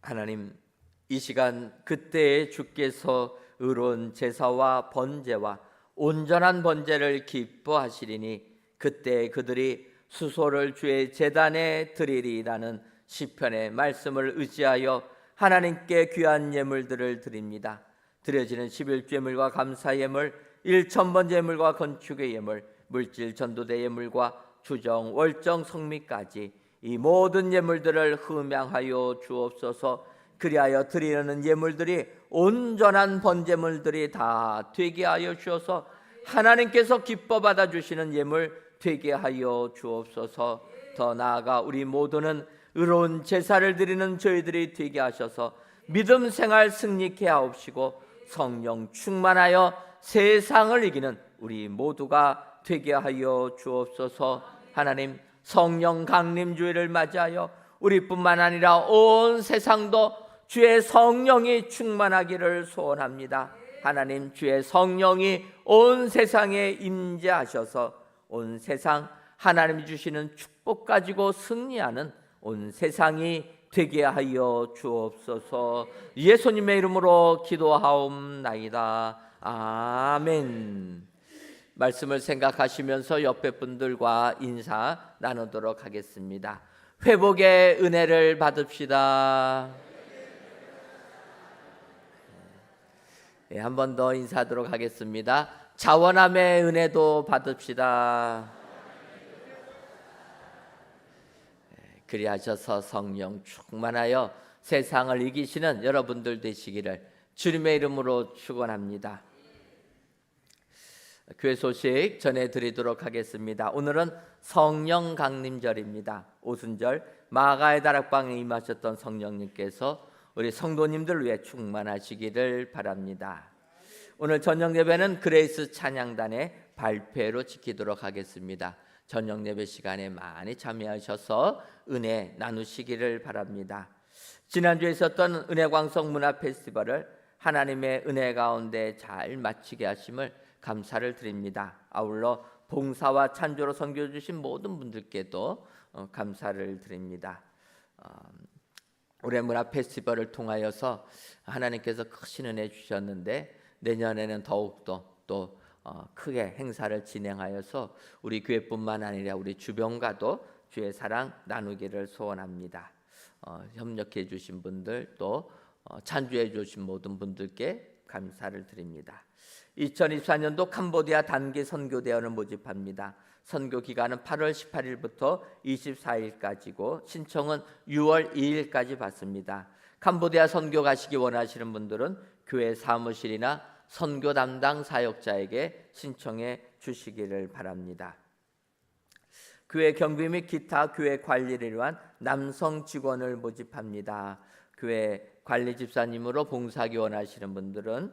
하나님, 이 시간 그때에 주께서 의로운 제사와 번제와 온전한 번제를 기뻐하시리니 그때 그들이 수소를 주의 제단에 드리리라는 시편의 말씀을 의지하여 하나님께 귀한 예물들을 드립니다. 드려지는 11제물과 감사 예물, 일천번 제물과 건축의 예물, 물질 전도대 예물과 주정 월정 성미까지 이 모든 예물들을 흠양하여 주옵소서. 그리하여 드리는 예물들이 온전한 번제물들이 다 되게 하여 주어서 하나님께서 기뻐 받아 주시는 예물 되게 하여 주옵소서. 더 나아가 우리 모두는 의로운 제사를 드리는 저희들이 되게 하셔서 믿음 생활 승리케 하옵시고 성령 충만하여 세상을 이기는 우리 모두가 되게 하여 주옵소서. 하나님, 성령 강림주의를 맞이하여 우리뿐만 아니라 온 세상도 주의 성령이 충만하기를 소원합니다. 하나님, 주의 성령이 온 세상에 임재하셔서 온 세상 하나님이 주시는 축복 가지고 승리하는 온 세상이 되게 하여 주옵소서. 예수님의 이름으로 기도하옵나이다. 아멘. 말씀을 생각하시면서 옆에 분들과 인사 나누도록 하겠습니다. 회복의 은혜를 받읍시다. 한 번 더 인사하도록 하겠습니다. 자원함의 은혜도 받읍시다. 그리하셔서 성령 충만하여 세상을 이기시는 여러분들 되시기를 주님의 이름으로 축원합니다. 교회 소식 전해드리도록 하겠습니다. 오늘은 성령 강림절입니다. 오순절 마가의 다락방에 임하셨던 성령님께서 우리 성도님들 위해 충만하시기를 바랍니다. 오늘 저녁 예배는 그레이스 찬양단의 발표로 지키도록 하겠습니다. 저녁 예배 시간에 많이 참여하셔서 은혜 나누시기를 바랍니다. 지난주에 있었던 은혜광석 문화 페스티벌을 하나님의 은혜 가운데 잘 마치게 하심을 감사를 드립니다. 아울러 봉사와 찬조로 섬겨 주신 모든 분들께도 감사를 드립니다. 올해 문화 페스티벌을 통하여서 하나님께서 크신 은혜 주셨는데 내년에는 더욱더 또 크게 행사를 진행하여서 우리 교회뿐만 아니라 우리 주변과도 주의 사랑 나누기를 소원합니다. 협력해 주신 분들 또 찬주해 주신 모든 분들께 감사를 드립니다. 2024년도 캄보디아 단기 선교대원을 모집합니다. 선교 기간은 8월 18일부터 24일까지고 신청은 6월 2일까지 받습니다. 캄보디아 선교 가시기 원하시는 분들은 교회 사무실이나 선교 담당 사역자에게 신청해 주시기를 바랍니다. 교회 경비 및 기타 교회 관리를 위한 남성 직원을 모집합니다. 교회 관리 집사님으로 봉사하기 원하시는 분들은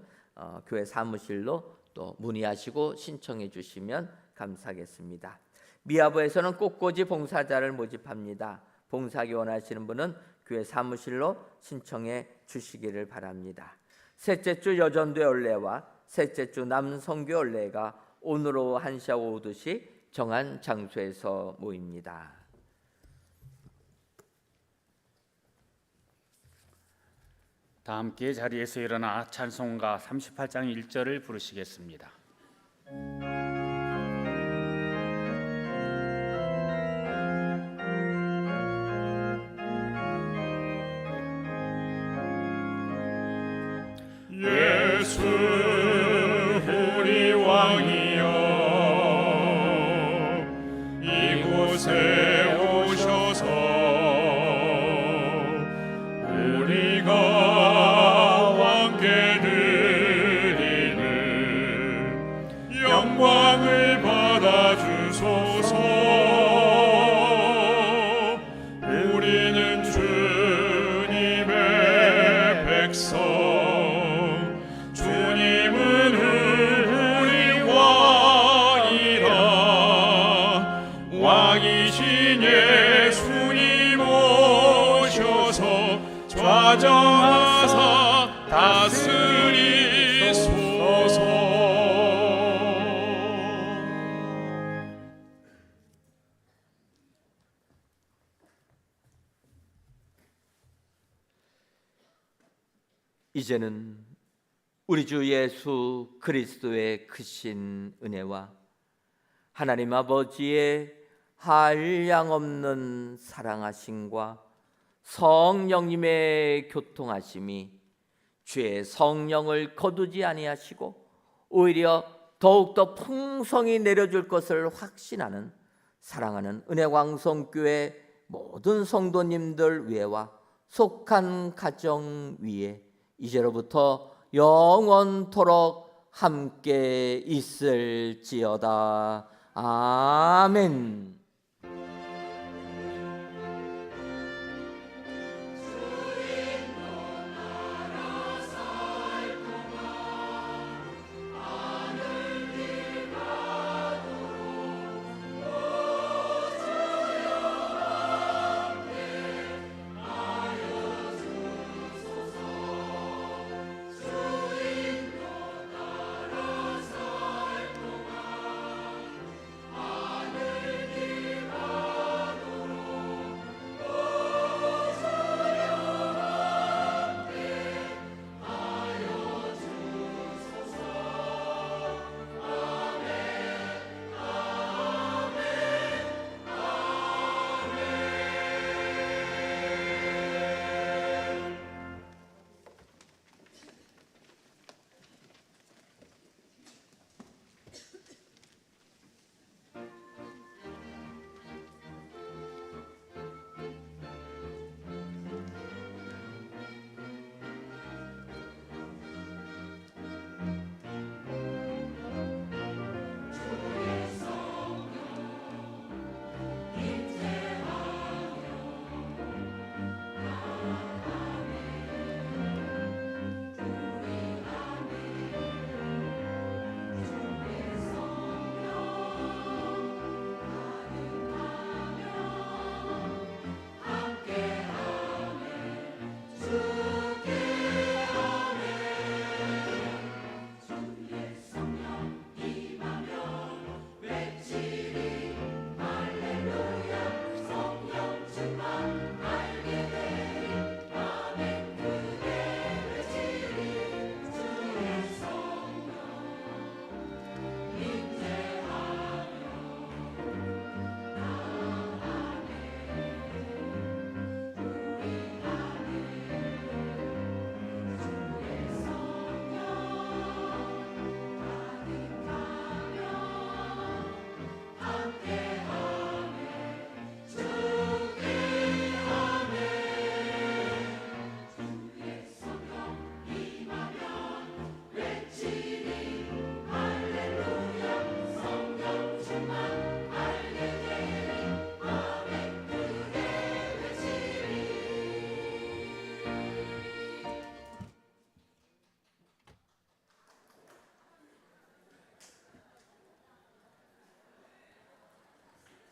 교회 사무실로 또 문의하시고 신청해 주시면 감사하겠습니다. 미아부에서는 꽃꽂이 봉사자를 모집합니다. 봉사하기 원하시는 분은 교회 사무실로 신청해 주시기를 바랍니다. 셋째 주 여전도의 올레와 셋째 주 남성교 올레가 오늘 오후 1시와 오후 2시 정한 장소에서 모입니다. 다 함께 자리에서 일어나 찬송가 38장 1절을 부르시겠습니다. 예수 우리 왕이여 이곳에 오셔서 우리가 왕께 드리는 영광을 받아주소서. 우리는 주님의 백성 주님 이제는 우리 주 예수 그리스도의 크신 은혜와 하나님 아버지의 한량없는 사랑하심과 성령님의 교통하심이 주의 성령을 거두지 아니하시고 오히려 더욱더 풍성히 내려줄 것을 확신하는 사랑하는 은혜광성교회 모든 성도님들 위에와 속한 가정 위에 이제로부터 영원토록 함께 있을지어다. 아멘.